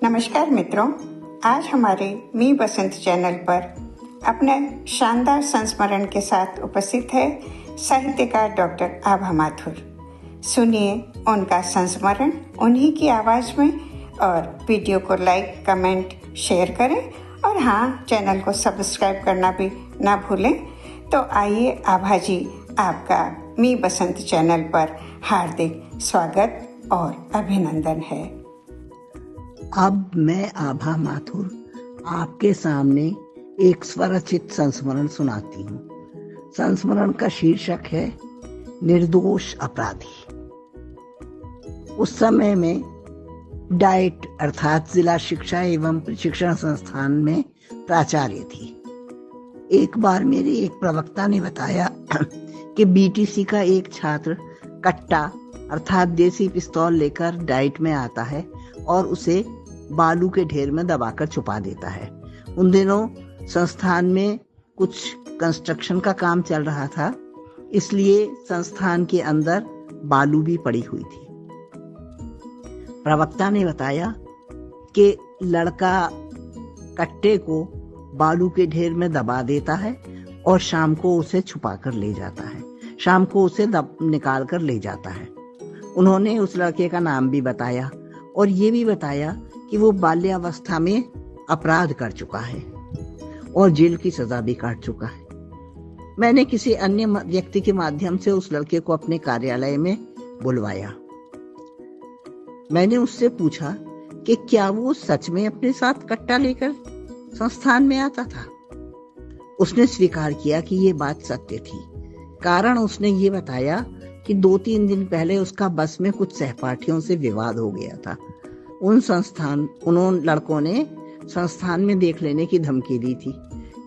नमस्कार मित्रों, आज हमारे मी बसंत चैनल पर अपने शानदार संस्मरण के साथ उपस्थित है साहित्यकार डॉक्टर आभा माथुर। सुनिए उनका संस्मरण उन्हीं की आवाज़ में और वीडियो को लाइक, कमेंट, शेयर करें और हाँ, चैनल को सब्सक्राइब करना भी ना भूलें। तो आइए आभा जी, आपका मी बसंत चैनल पर हार्दिक स्वागत और अभिनंदन है। अब मैं आभा माथुर आपके सामने एक स्वरचित संस्मरण सुनाती हूँ। संस्मरण का शीर्षक है निर्दोष अपराधी। उस समय में डाइट अर्थात जिला शिक्षा एवं प्रशिक्षण संस्थान में प्राचार्य थी। एक बार मेरे एक प्रवक्ता ने बताया कि बीटीसी का एक छात्र कट्टा अर्थात देसी पिस्तौल लेकर डाइट में आता है और उसे बालू के ढेर में दबाकर छुपा देता है। उन दिनों संस्थान में कुछ कंस्ट्रक्शन का काम चल रहा था, इसलिए संस्थान के अंदर बालू भी पड़ी हुई थी। प्रवक्ता ने बताया कि लड़का कट्टे को बालू के ढेर में दबा देता है और शाम को उसे छुपा कर ले जाता है, शाम को उसे निकाल कर ले जाता है। उन्होंने उस लड़के का नाम भी बताया और ये भी बताया कि वो बाल्यावस्था में अपराध कर चुका है और जेल की सजा भी काट चुका है। मैंने किसी अन्य व्यक्ति के माध्यम से उस लड़के को अपने कार्यालय में बुलवाया। मैंने उससे पूछा कि क्या वो सच में अपने साथ कट्टा लेकर संस्थान में आता था। उसने स्वीकार किया कि ये बात सत्य थी। कारण उसने ये बताया कि 2-3 दिन पहले उसका बस में कुछ सहपाठियों से विवाद हो गया था। उन लड़कों ने संस्थान में देख लेने की धमकी दी थी।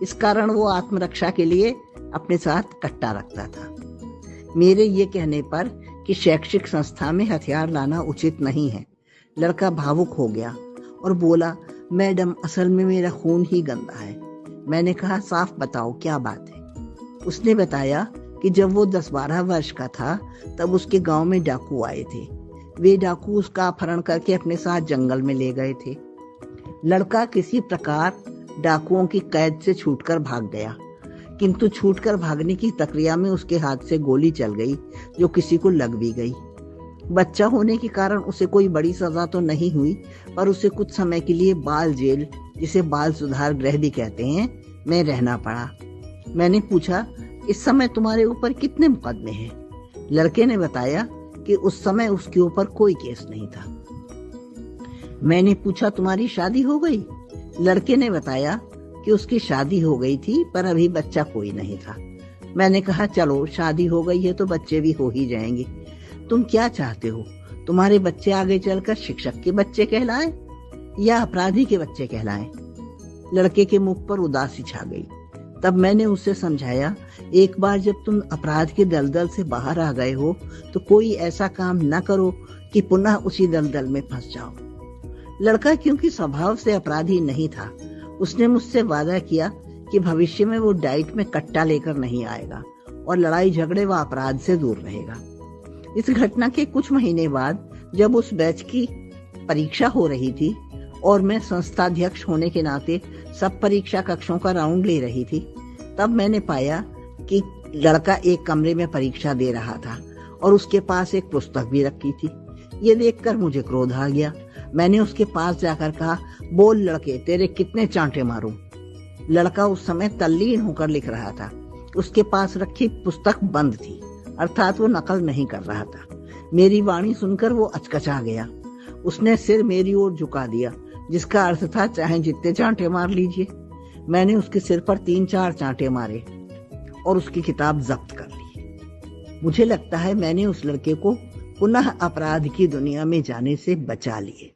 इस कारण वो आत्मरक्षा के लिए अपने साथ कट्टा रखता था। मेरे ये कहने पर कि शैक्षिक संस्था में हथियार लाना उचित नहीं है, लड़का भावुक हो गया और बोला, मैडम असल में मेरा खून ही गंदा है। मैंने कहा, साफ बताओ क्या बात है। उसने बताया कि जब वो 10-12 वर्ष का था तब उसके गांव में डाकू आए थे। वे डाकू उसका अपहरण करके अपने साथ जंगल में ले गए थे। लड़का किसी प्रकार डाकुओं की कैद से छूटकर भाग गया, किंतु छूटकर भागने की प्रक्रिया में उसके हाथ से गोली चल गई जो किसी को लग भी गई। बच्चा होने के कारण उसे कोई बड़ी सजा तो नहीं हुई, पर उसे कुछ समय के लिए बाल जेल, जिसे बाल सुधार गृह भी कहते हैं, में रहना पड़ा। मैंने पूछा, इस समय तुम्हारे ऊपर कितने मुकदमे हैं? लड़के ने बताया कि उस समय उसके ऊपर कोई केस नहीं था। मैंने पूछा, तुम्हारी शादी हो गई? लड़के ने बताया कि उसकी शादी हो गई थी पर अभी बच्चा कोई नहीं था। मैंने कहा, चलो शादी हो गई है तो बच्चे भी हो ही जाएंगे। तुम क्या चाहते हो, तुम्हारे बच्चे आगे चलकर शिक्षक के बच्चे कहलाएं या अपराधी के बच्चे कहलाएं? लड़के के मुख पर उदासी छा गई। तब मैंने उसे समझाया, एक बार जब तुम अपराध के दलदल से बाहर आ गए हो तो कोई ऐसा काम न करो कि पुनः उसी दलदल में फंस जाओ। लड़का क्योंकि स्वभाव से अपराधी नहीं था, उसने मुझसे वादा किया कि भविष्य में वो डाइट में कट्टा लेकर नहीं आएगा और लड़ाई झगड़े व अपराध से दूर रहेगा। इस घटना के कुछ महीने बाद जब उस बैच की परीक्षा हो रही थी और मैं संस्थाध्यक्ष होने के नाते सब परीक्षा कक्षों का राउंड ले रही थी, तब मैंने पाया कि लड़का एक कमरे में परीक्षा दे रहा था और उसके पास एक पुस्तक भी रखी थी। ये देखकर मुझे क्रोध आ गया। मैंने उसके पास जाकर कहा, बोल लड़के, तेरे कितने चांटे मारूं? लड़का उस समय तल्लीन होकर लिख रहा था। उसके पास रखी पुस्तक बंद थी, अर्थात वो नकल नहीं कर रहा था। मेरी वाणी सुनकर वो अचकचा गया। उसने सिर मेरी ओर झुका दिया, जिसका अर्थ था चाहे जितने चांटे मार लीजिए। मैंने उसके सिर पर 3-4 चांटे मारे और उसकी किताब जब्त कर ली। मुझे लगता है मैंने उस लड़के को पुनः अपराध की दुनिया में जाने से बचा लिए।